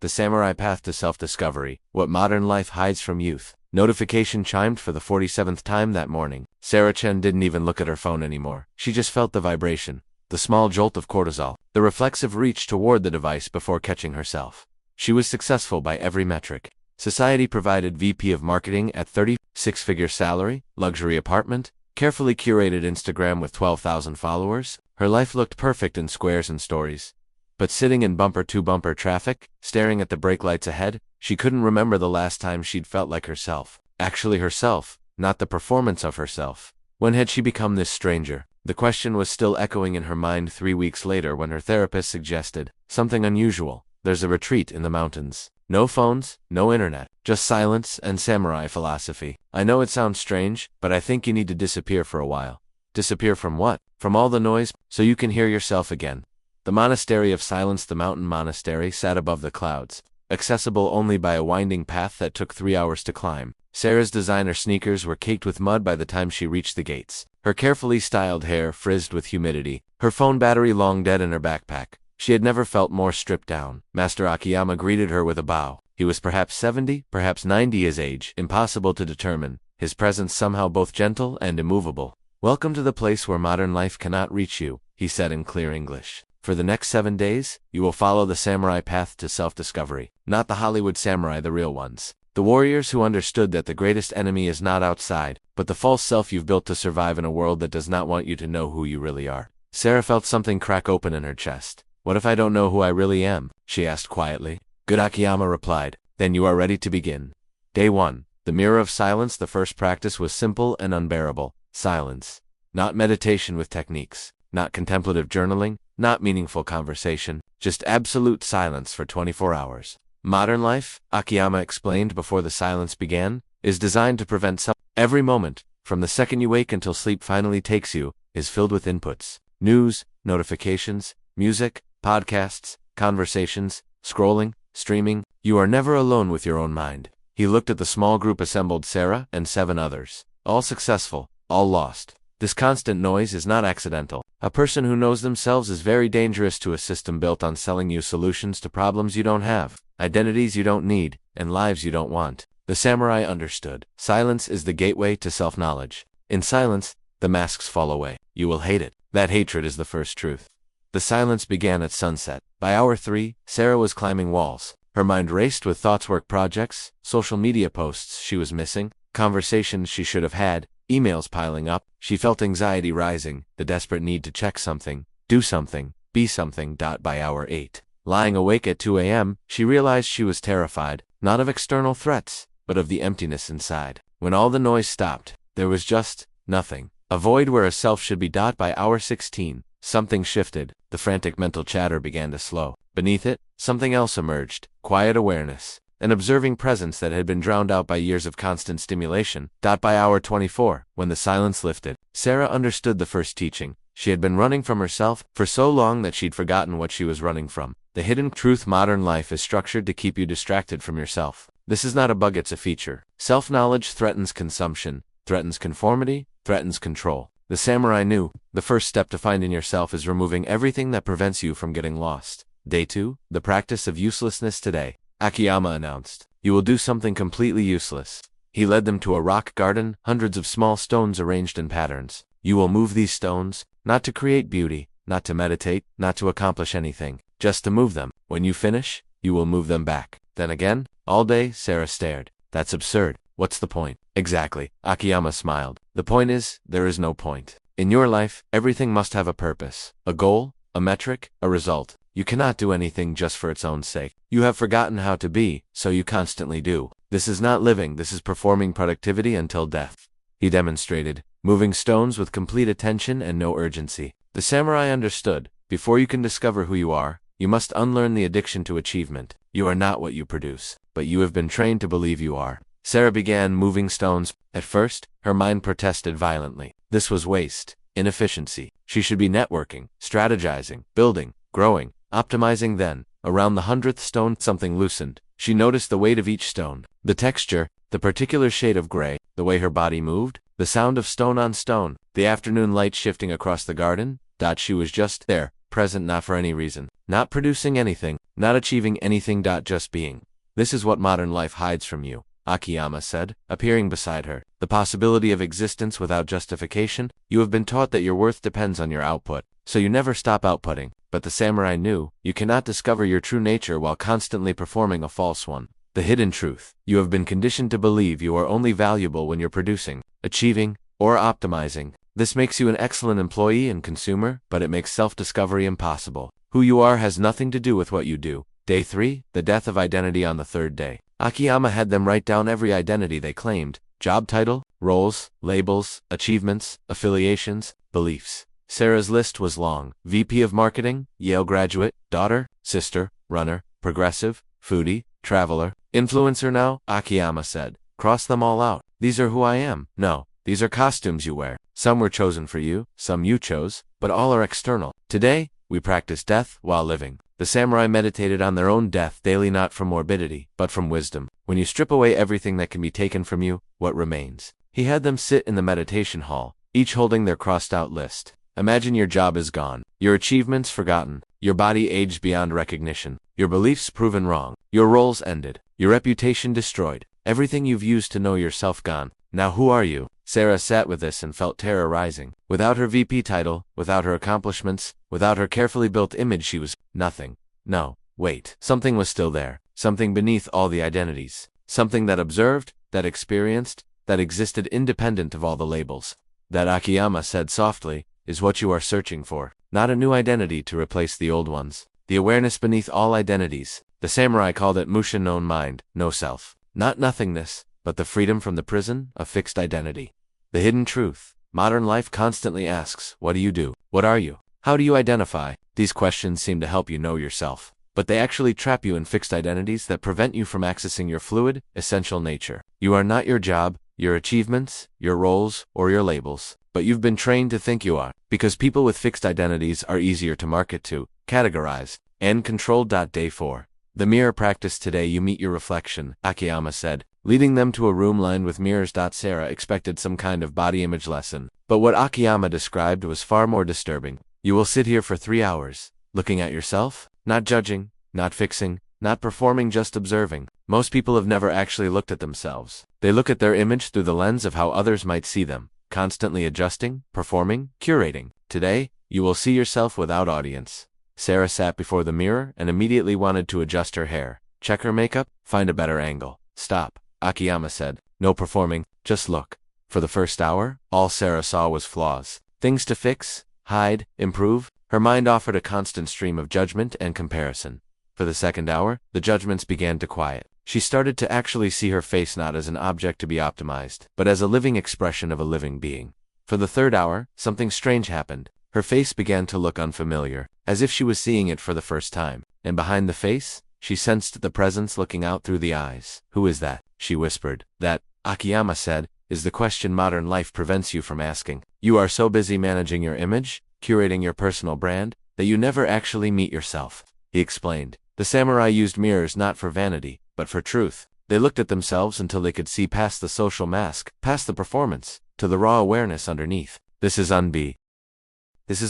The Samurai Path to Self-Discovery, What Modern Life Hides from Youth. Notification chimed for the 47th time that morning. Sarah Chen didn't even look at her phone anymore. She just felt the vibration, the small jolt of cortisol, the reflexive reach toward the device before catching herself. She was successful by every metric. Society provided VP of Marketing at 30, six-figure salary, luxury apartment, carefully curated Instagram with 12,000 followers. Her life looked perfect in squares and stories. But sitting in bumper-to-bumper traffic, staring at the brake lights ahead, she couldn't remember the last time she'd felt like herself. Actually herself, not the performance of herself. When had she become this stranger? The question was still echoing in her mind 3 weeks later when her therapist suggested something unusual. There's a retreat in the mountains. No phones, no internet, just silence and samurai philosophy. I know it sounds strange, but I think you need to disappear for a while. Disappear from what? From all the noise, so you can hear yourself again. The Monastery of Silence. The mountain monastery sat above the clouds, accessible only by a winding path that took 3 hours to climb. Sarah's designer sneakers were caked with mud by the time she reached the gates. Her carefully styled hair frizzed with humidity, her phone battery long dead in her backpack. She had never felt more stripped down. Master Akiyama greeted her with a bow. He was perhaps 70, perhaps 90 his age, impossible to determine, his presence somehow both gentle and immovable. "Welcome to the place where modern life cannot reach you," he said in clear English. "For the next 7 days, you will follow the samurai path to self-discovery. Not the Hollywood samurai, the real ones. The warriors who understood that the greatest enemy is not outside, but the false self you've built to survive in a world that does not want you to know who you really are." Sarah felt something crack open in her chest. "What if I don't know who I really am?" she asked quietly. "Good," Akiyama replied. "Then you are ready to begin." Day 1. The Mirror of Silence. The first practice was simple and unbearable. Silence. Not meditation with techniques. Not contemplative journaling. Not meaningful conversation. Just absolute silence for 24 hours. Modern life, Akiyama explained before the silence began, is designed to prevent every moment, from the second you wake until sleep finally takes you, is filled with inputs. News, notifications, music, podcasts, conversations, scrolling, streaming. You are never alone with your own mind. He looked at the small group assembled: Sarah and 7 others. All successful, all lost. This constant noise is not accidental. A person who knows themselves is very dangerous to a system built on selling you solutions to problems you don't have, identities you don't need, and lives you don't want. The samurai understood. Silence is the gateway to self-knowledge. In silence, the masks fall away. You will hate it. That hatred is the first truth. The silence began at sunset. By hour 3, Sarah was climbing walls. Her mind raced with thoughts: work projects, social media posts she was missing, conversations she should have had, emails piling up. She felt anxiety rising, the desperate need to check something, do something, be something. By hour 8, lying awake at 2 a.m., she realized she was terrified, not of external threats, but of the emptiness inside. When all the noise stopped, there was just nothing. A void where a self should be. By hour 16, something shifted. The frantic mental chatter began to slow. Beneath it, something else emerged: quiet awareness, an observing presence that had been drowned out by years of constant stimulation. By hour 24, when the silence lifted, Sarah understood the first teaching. She had been running from herself for so long that she'd forgotten what she was running from. The hidden truth: modern life is structured to keep you distracted from yourself. This is not a bug, it's a feature. Self-knowledge threatens consumption, threatens conformity, threatens control. The samurai knew, the first step to finding yourself is removing everything that prevents you from getting lost. Day 2, the practice of uselessness. Today, Akiyama announced, you will do something completely useless. He led them to a rock garden, hundreds of small stones arranged in patterns. You will move these stones, not to create beauty, not to meditate, not to accomplish anything, just to move them. When you finish, you will move them back. Then again. All day, Sarah stared. That's absurd. What's the point? Exactly, Akiyama smiled. The point is, there is no point. In your life, everything must have a purpose, a goal, a metric, a result. You cannot do anything just for its own sake. You have forgotten how to be, so you constantly do. This is not living, this is performing productivity until death. He demonstrated, moving stones with complete attention and no urgency. The samurai understood, before you can discover who you are, you must unlearn the addiction to achievement. You are not what you produce, but you have been trained to believe you are. Sarah began moving stones. At first, her mind protested violently. This was waste, inefficiency. She should be networking, strategizing, building, growing, optimizing. Then, around the 100th stone, something loosened. She noticed the weight of each stone, the texture, the particular shade of gray, the way her body moved, the sound of stone on stone, the afternoon light shifting across the garden. She was just there, present, not for any reason, not producing anything, not achieving anything. Just being. This is what modern life hides from you, Akiyama said, appearing beside her. The possibility of existence without justification. You have been taught that your worth depends on your output, so you never stop outputting. But the samurai knew, you cannot discover your true nature while constantly performing a false one. The hidden truth. You have been conditioned to believe you are only valuable when you're producing, achieving, or optimizing. This makes you an excellent employee and consumer, but it makes self-discovery impossible. Who you are has nothing to do with what you do. Day 3, the death of identity. On the third day, Akiyama had them write down every identity they claimed: job title, roles, labels, achievements, affiliations, beliefs. Sarah's list was long. VP of Marketing, Yale graduate, daughter, sister, runner, progressive, foodie, traveler, influencer. Now, Akiyama said, cross them all out. These are who I am. No, these are costumes you wear. Some were chosen for you, some you chose, but all are external. Today, we practice death while living. The samurai meditated on their own death daily, not from morbidity, but from wisdom. When you strip away everything that can be taken from you, what remains? He had them sit in the meditation hall, each holding their crossed-out list. Imagine your job is gone, your achievements forgotten, your body aged beyond recognition, your beliefs proven wrong, your roles ended, your reputation destroyed, everything you've used to know yourself gone. Now who are you? Sarah sat with this and felt terror rising. Without her VP title, without her accomplishments, without her carefully built image, she was nothing. No, wait. Something was still there. Something beneath all the identities. Something that observed, that experienced, that existed independent of all the labels. That, Akiyama said softly, is what you are searching for. Not a new identity to replace the old ones. The awareness beneath all identities. The samurai called it musha known mind, no self. Not nothingness, but the freedom from the prison of fixed identity. The hidden truth. Modern life constantly asks, what do you do? What are you? How do you identify? These questions seem to help you know yourself, but they actually trap you in fixed identities that prevent you from accessing your fluid, essential nature. You are not your job, your achievements, your roles, or your labels, but you've been trained to think you are, because people with fixed identities are easier to market to, categorize, and control. Day 4. The mirror practice. Today you meet your reflection, Akiyama said, leading them to a room lined with mirrors. Sarah expected some kind of body image lesson, but what Akiyama described was far more disturbing. You will sit here for 3 hours, looking at yourself, not judging, not fixing, not performing, just observing. Most people have never actually looked at themselves. They look at their image through the lens of how others might see them, constantly adjusting, performing, curating. Today, you will see yourself without audience. Sarah sat before the mirror and immediately wanted to adjust her hair, check her makeup, find a better angle. Stop, Akiyama said. No performing, just look. For the first hour, all Sarah saw was flaws. Things to fix, hide, improve. Her mind offered a constant stream of judgment and comparison. For the second hour, the judgments began to quiet. She started to actually see her face not as an object to be optimized, but as a living expression of a living being. For the third hour, something strange happened. Her face began to look unfamiliar, as if she was seeing it for the first time. And behind the face, she sensed the presence looking out through the eyes. Who is that? She whispered. That, Akiyama said, is the question modern life prevents you from asking. You are so busy managing your image, curating your personal brand, that you never actually meet yourself. He explained. The samurai used mirrors not for vanity, but for truth. They looked at themselves until they could see past the social mask, past the performance, to the raw awareness underneath. This is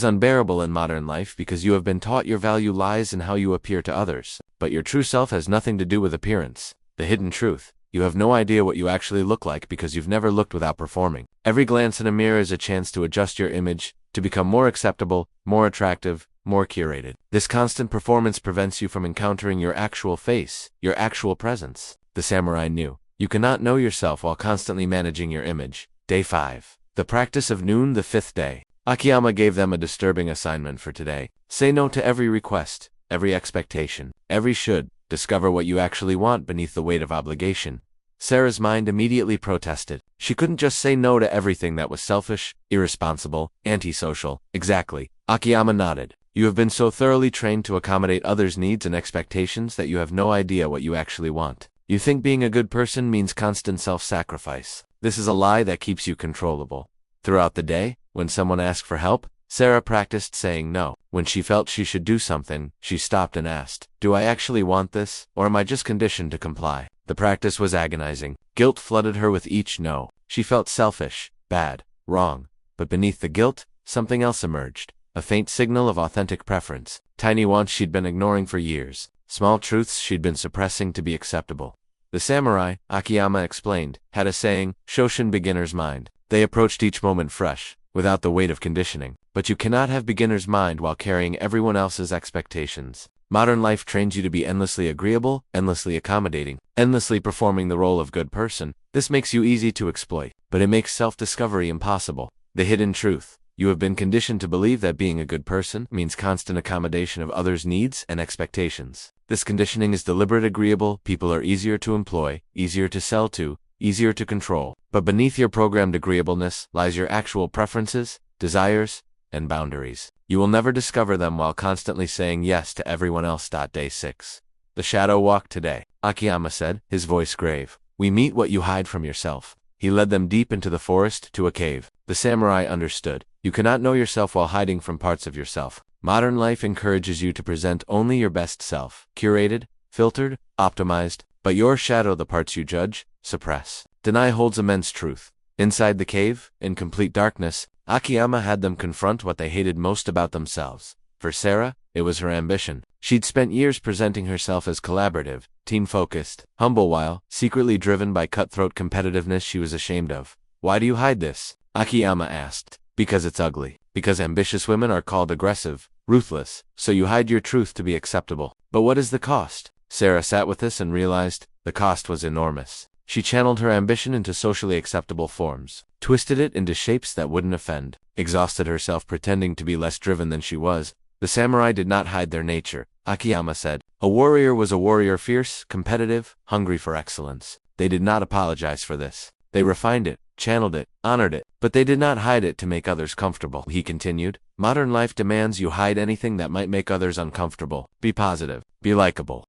unbearable in modern life because you have been taught your value lies in how you appear to others, but your true self has nothing to do with appearance. The hidden truth. You have no idea what you actually look like because you've never looked without performing. Every glance in a mirror is a chance to adjust your image, to become more acceptable, more attractive, more curated. This constant performance prevents you from encountering your actual face, your actual presence. The samurai knew. You cannot know yourself while constantly managing your image. Day 5. The practice of noon. The 5th day. Akiyama gave them a disturbing assignment for today. Say no to every request, every expectation, every should. Discover what you actually want beneath the weight of obligation. Sarah's mind immediately protested. She couldn't just say no to everything that was selfish, irresponsible, antisocial. Exactly. Akiyama nodded. You have been so thoroughly trained to accommodate others' needs and expectations that you have no idea what you actually want. You think being a good person means constant self-sacrifice. This is a lie that keeps you controllable. Throughout the day, when someone asked for help, Sarah practiced saying no. When she felt she should do something, she stopped and asked, do I actually want this, or am I just conditioned to comply? The practice was agonizing. Guilt flooded her with each no. She felt selfish, bad, wrong. But beneath the guilt, something else emerged. a faint signal of authentic preference. Tiny wants she'd been ignoring for years, small truths she'd been suppressing to be acceptable. The samurai, Akiyama explained, had a saying, Shoshin beginner's mind. They approached each moment fresh, without the weight of conditioning. But you cannot have beginner's mind while carrying everyone else's expectations. Modern life trains you to be endlessly agreeable, endlessly accommodating, endlessly performing the role of good person. This makes you easy to exploit, but it makes self-discovery impossible. The hidden truth. You have been conditioned to believe that being a good person means constant accommodation of others' needs and expectations. This conditioning is deliberate. Agreeable people are easier to employ, easier to sell to, easier to control. But beneath your programmed agreeableness lies your actual preferences, desires, and boundaries. You will never discover them while constantly saying yes to everyone else. Day 6. The shadow walk today, Akiyama said, his voice grave. We meet what you hide from yourself. He led them deep into the forest to a cave. The samurai understood. You cannot know yourself while hiding from parts of yourself. Modern life encourages you to present only your best self, curated, filtered, optimized, but your shadow, the parts you judge, suppress, deny, holds immense truth. Inside the cave, in complete darkness, Akiyama had them confront what they hated most about themselves. For Sarah, it was her ambition. She'd spent years presenting herself as collaborative, team-focused, humble while secretly driven by cutthroat competitiveness she was ashamed of. Why do you hide this? Akiyama asked. Because it's ugly. Because ambitious women are called aggressive, ruthless, so you hide your truth to be acceptable. But what is the cost? Sarah sat with this and realized the cost was enormous. She channeled her ambition into socially acceptable forms, twisted it into shapes that wouldn't offend, exhausted herself pretending to be less driven than she was. The samurai did not hide their nature, Akiyama said. A warrior was a warrior, fierce, competitive, hungry for excellence. They did not apologize for this. They refined it, channeled it, honored it, but they did not hide it to make others comfortable. He continued, modern life demands you hide anything that might make others uncomfortable. Be positive, be likable,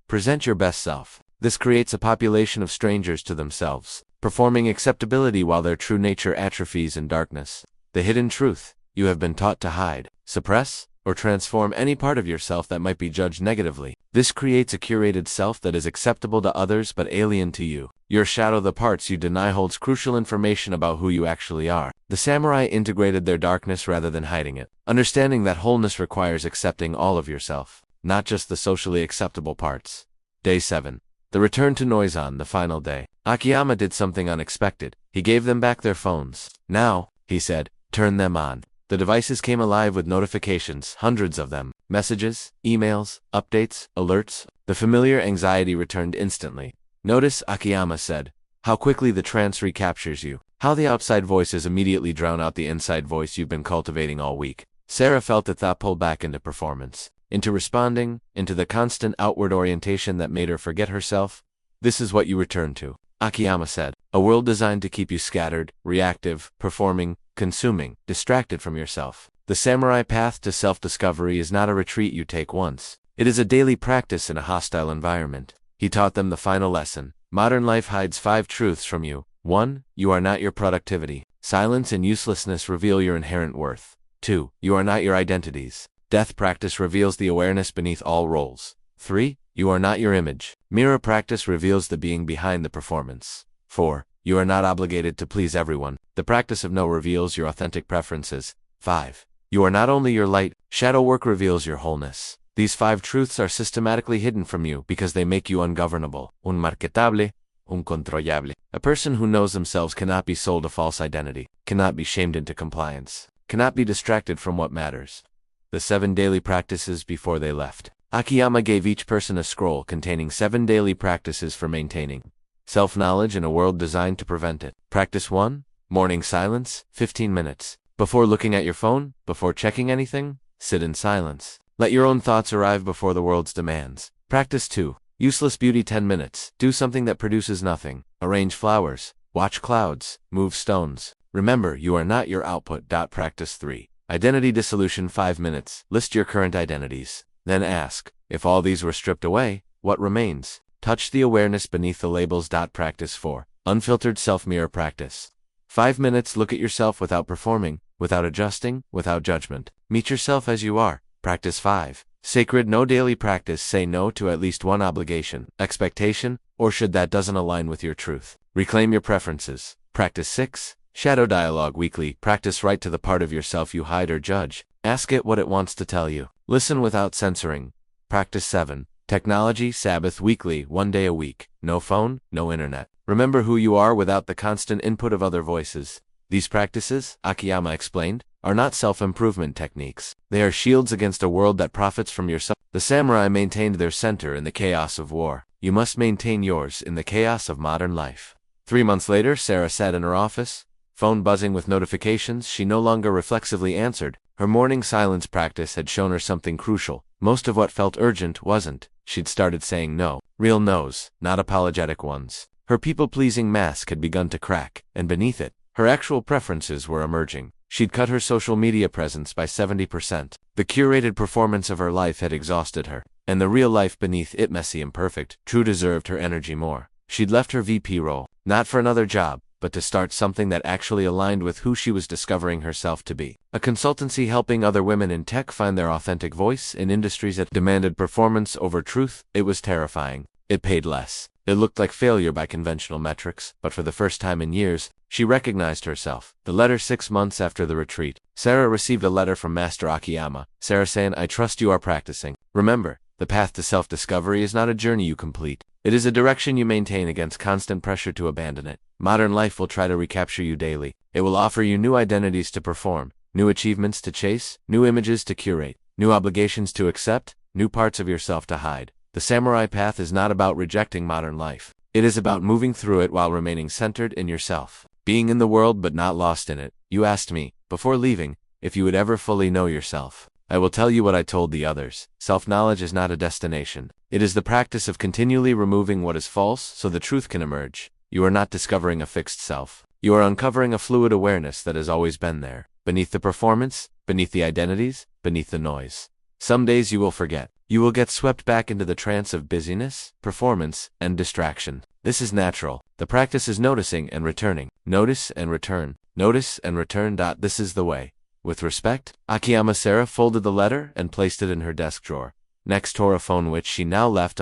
present your best self. This creates a population of strangers to themselves, performing acceptability while their true nature atrophies in darkness. The hidden truth. You have been taught to hide, suppress, or transform any part of yourself that might be judged negatively. This creates a curated self that is acceptable to others but alien to you. Your shadow, the parts you deny, holds crucial information about who you actually are. The samurai integrated their darkness rather than hiding it, understanding that wholeness requires accepting all of yourself, not just the socially acceptable parts. Day 7. The return to Noizan, the final day. Akiyama did something unexpected. He gave them back their phones. Now, he said, turn them on. The devices came alive with notifications, hundreds of them, messages, emails, updates, alerts. The familiar anxiety returned instantly. Notice, Akiyama said, how quickly the trance recaptures you, how the outside voices immediately drown out the inside voice you've been cultivating all week. Sarah felt the thought pull back into performance, into responding, into the constant outward orientation that made her forget herself. This is what you return to, Akiyama said, a world designed to keep you scattered, reactive, performing, consuming, distracted from yourself. The samurai path to self-discovery is not a retreat you take once. It is a daily practice in a hostile environment. He taught them the final lesson. Modern life hides 5 truths from you. 1. You are not your productivity. Silence and uselessness reveal your inherent worth. 2. You are not your identities. Death practice reveals the awareness beneath all roles. 3. You are not your image. Mirror practice reveals the being behind the performance. 4. You are not obligated to please everyone. The practice of no reveals your authentic preferences. 5. You are not only your light. Shadow work reveals your wholeness. These 5 truths are systematically hidden from you because they make you ungovernable, unmarketable, uncontrollable. A person who knows themselves cannot be sold a false identity, cannot be shamed into compliance, cannot be distracted from what matters. The 7 daily practices before they left. Akiyama gave each person a scroll containing 7 daily practices for maintaining self-knowledge in a world designed to prevent it. Practice 1. Morning silence, 15 minutes. Before looking at your phone, before checking anything, sit in silence. Let your own thoughts arrive before the world's demands. Practice 2. Useless beauty, 10 minutes. Do something that produces nothing. Arrange flowers. Watch clouds. Move stones. Remember, you are not your output. Practice 3. Identity dissolution, 5 minutes. List your current identities. Then ask, if all these were stripped away, what remains? Touch the awareness beneath the labels. Practice 4. Unfiltered self-mirror practice. 5 minutes. Look at yourself without performing, without adjusting, without judgment. Meet yourself as you are. Practice 5. Sacred no daily practice. Say no to at least one obligation, expectation, or should that doesn't align with your truth. Reclaim your preferences. Practice 6. Shadow dialogue weekly. Practice right to the part of yourself you hide or judge. Ask it what it wants to tell you. Listen without censoring. Practice 7. Technology Sabbath weekly, 1 day a week. No phone, no internet. Remember who you are without the constant input of other voices. These practices, Akiyama explained, are not self-improvement techniques. They are shields against a world that profits from your The samurai maintained their center in the chaos of war. You must maintain yours in the chaos of modern life. 3 months later, Sarah sat in her office, phone buzzing with notifications she no longer reflexively answered. Her morning silence practice had shown her something crucial. Most of what felt urgent wasn't. She'd started saying no. Real no's, not apologetic ones. Her people-pleasing mask had begun to crack, and beneath it, her actual preferences were emerging. She'd cut her social media presence by 70%. The curated performance of her life had exhausted her, and the real life beneath it, messy, imperfect, true, deserved her energy more. She'd left her VP role, not for another job, but to start something that actually aligned with who she was discovering herself to be. A consultancy helping other women in tech find their authentic voice in industries that demanded performance over truth. It was terrifying. It paid less. It looked like failure by conventional metrics, but for the first time in years, she recognized herself. The letter 6 months after the retreat. Sarah received a letter from Master Akiyama. Sarah saying, I trust you are practicing. Remember, the path to self-discovery is not a journey you complete. It is a direction you maintain against constant pressure to abandon it. Modern life will try to recapture you daily. It will offer you new identities to perform, new achievements to chase, new images to curate, new obligations to accept, new parts of yourself to hide. The samurai path is not about rejecting modern life. It is about moving through it while remaining centered in yourself. Being in the world but not lost in it. You asked me, before leaving, if you would ever fully know yourself. I will tell you what I told the others. Self-knowledge is not a destination. It is the practice of continually removing what is false so the truth can emerge. You are not discovering a fixed self. You are uncovering a fluid awareness that has always been there. Beneath the performance, beneath the identities, beneath the noise. Some days you will forget. You will get swept back into the trance of busyness, performance, and distraction. This is natural. The practice is noticing and returning. Notice and return. Notice and return. This is the way. With respect, Akiyama. Sarah folded the letter and placed it in her desk drawer. Next tore a phone which she now left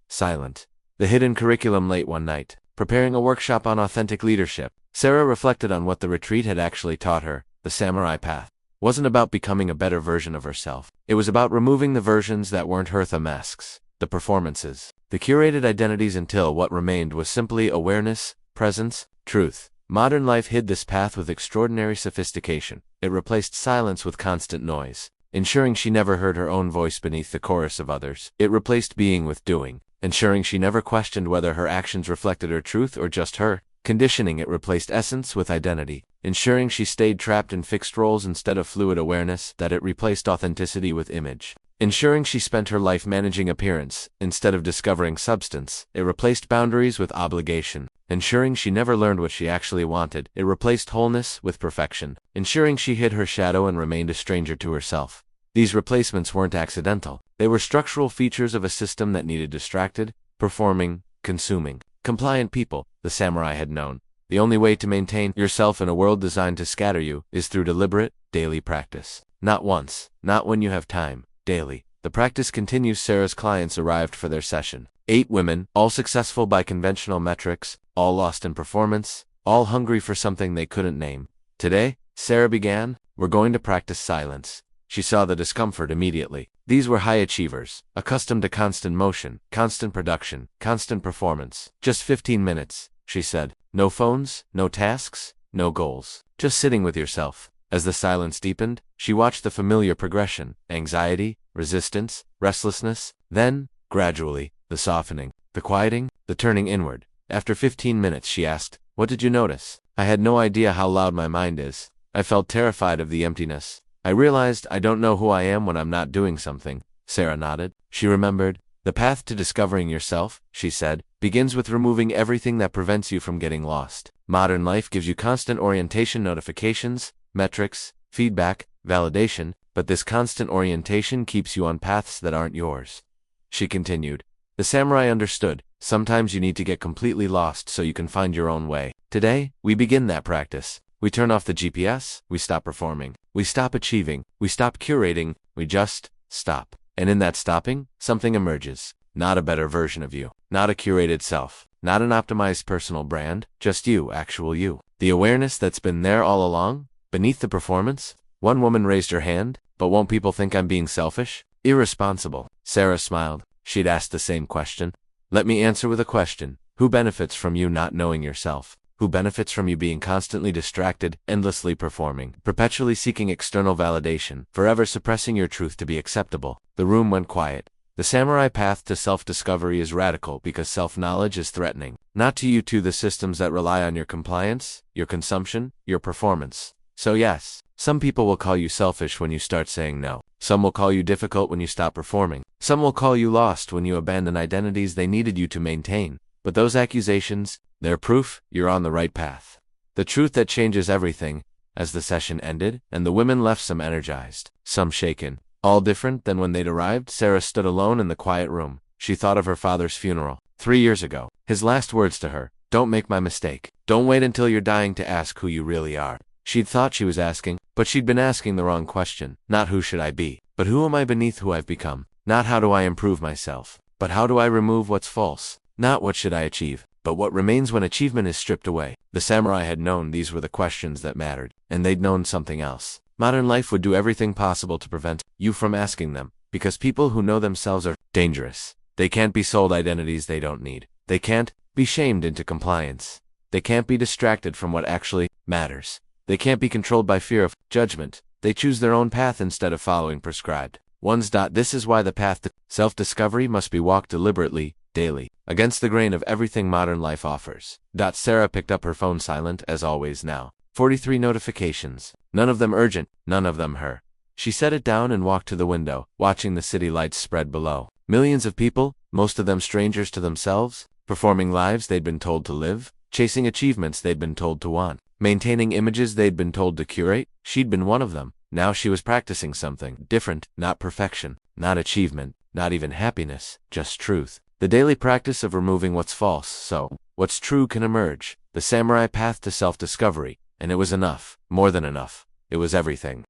silent. The hidden curriculum. Late one night, preparing a workshop on authentic leadership, Sarah reflected on what the retreat had actually taught her. The samurai path wasn't about becoming a better version of herself. It was about removing the versions that weren't her, the masks, the performances, the curated identities, until what remained was simply awareness, presence, truth. Modern life hid this path with extraordinary sophistication. It replaced silence with constant noise, ensuring she never heard her own voice beneath the chorus of others. It replaced being with doing, ensuring she never questioned whether her actions reflected her truth or just her conditioning. It replaced essence with identity, ensuring she stayed trapped in fixed roles instead of fluid awareness. That it replaced authenticity with image, ensuring she spent her life managing appearance instead of discovering substance. It replaced boundaries with obligation, ensuring she never learned what she actually wanted. It replaced wholeness with perfection, ensuring she hid her shadow and remained a stranger to herself. These replacements weren't accidental. They were structural features of a system that needed distracted, performing, consuming, compliant people. The samurai had known. The only way to maintain yourself in a world designed to scatter you is through deliberate, daily practice. Not once, not when you have time, daily. The practice continues. Sarah's clients arrived for their session. 8 women, all successful by conventional metrics, all lost in performance, all hungry for something they couldn't name. Today, Sarah began, we're going to practice silence. She saw the discomfort immediately. These were high achievers, accustomed to constant motion, constant production, constant performance. Just 15 minutes, she said. No phones, no tasks, no goals. Just sitting with yourself. As the silence deepened, she watched the familiar progression: anxiety, resistance, restlessness, then, gradually, the softening, the quieting, the turning inward. After 15 minutes she asked, what did you notice? I had no idea how loud my mind is. I felt terrified of the emptiness. I realized I don't know who I am when I'm not doing something. Sarah nodded. She remembered. The path to discovering yourself, she said, begins with removing everything that prevents you from getting lost. Modern life gives you constant orientation, notifications, metrics, feedback, validation, but this constant orientation keeps you on paths that aren't yours. She continued. The samurai understood. Sometimes you need to get completely lost so you can find your own way. Today, we begin that practice. We turn off the GPS, we stop performing, we stop achieving, we stop curating, we just stop. And in that stopping, something emerges. Not a better version of you, not a curated self, not an optimized personal brand, just you, actual you. The awareness that's been there all along, beneath the performance, One woman raised her hand. But won't people think I'm being selfish? Irresponsible. Sarah smiled. She'd asked the same question. Let me answer with a question. Who benefits from you not knowing yourself? Who benefits from you being constantly distracted, endlessly performing, perpetually seeking external validation, forever suppressing your truth to be acceptable? The room went quiet. The samurai path to self-discovery is radical because self-knowledge is threatening. Not to you, to the systems that rely on your compliance, your consumption, your performance. So yes, some people will call you selfish when you start saying no. Some will call you difficult when you stop performing. Some will call you lost when you abandon identities they needed you to maintain. But those accusations, they're proof you're on the right path. The truth that changes everything. As the session ended, and the women left, some energized, some shaken. All different than when they'd arrived, Sarah stood alone in the quiet room. She thought of her father's funeral, 3 years ago. His last words to her, don't make my mistake. Don't wait until you're dying to ask who you really are. She'd thought she was asking, but she'd been asking the wrong question. Not who should I be, but who am I beneath who I've become? Not how do I improve myself, but how do I remove what's false? Not what should I achieve, but what remains when achievement is stripped away. The samurai had known these were the questions that mattered, and they'd known something else. Modern life would do everything possible to prevent you from asking them, because people who know themselves are dangerous. They can't be sold identities they don't need. They can't be shamed into compliance. They can't be distracted from what actually matters. They can't be controlled by fear of judgment. They choose their own path instead of following prescribed ones. This is why the path to self-discovery must be walked deliberately, daily, against the grain of everything modern life offers. Sarah picked up her phone, silent as always now. 43 notifications. None of them urgent, none of them her. She set it down and walked to the window, watching the city lights spread below. Millions of people, most of them strangers to themselves, performing lives they'd been told to live, chasing achievements they'd been told to want, maintaining images they'd been told to curate. She'd been one of them. Now she was practicing something different, not perfection, not achievement, not even happiness, just truth. The daily practice of removing what's false so what's true can emerge. The samurai path to self-discovery. And it was enough, more than enough. It was everything.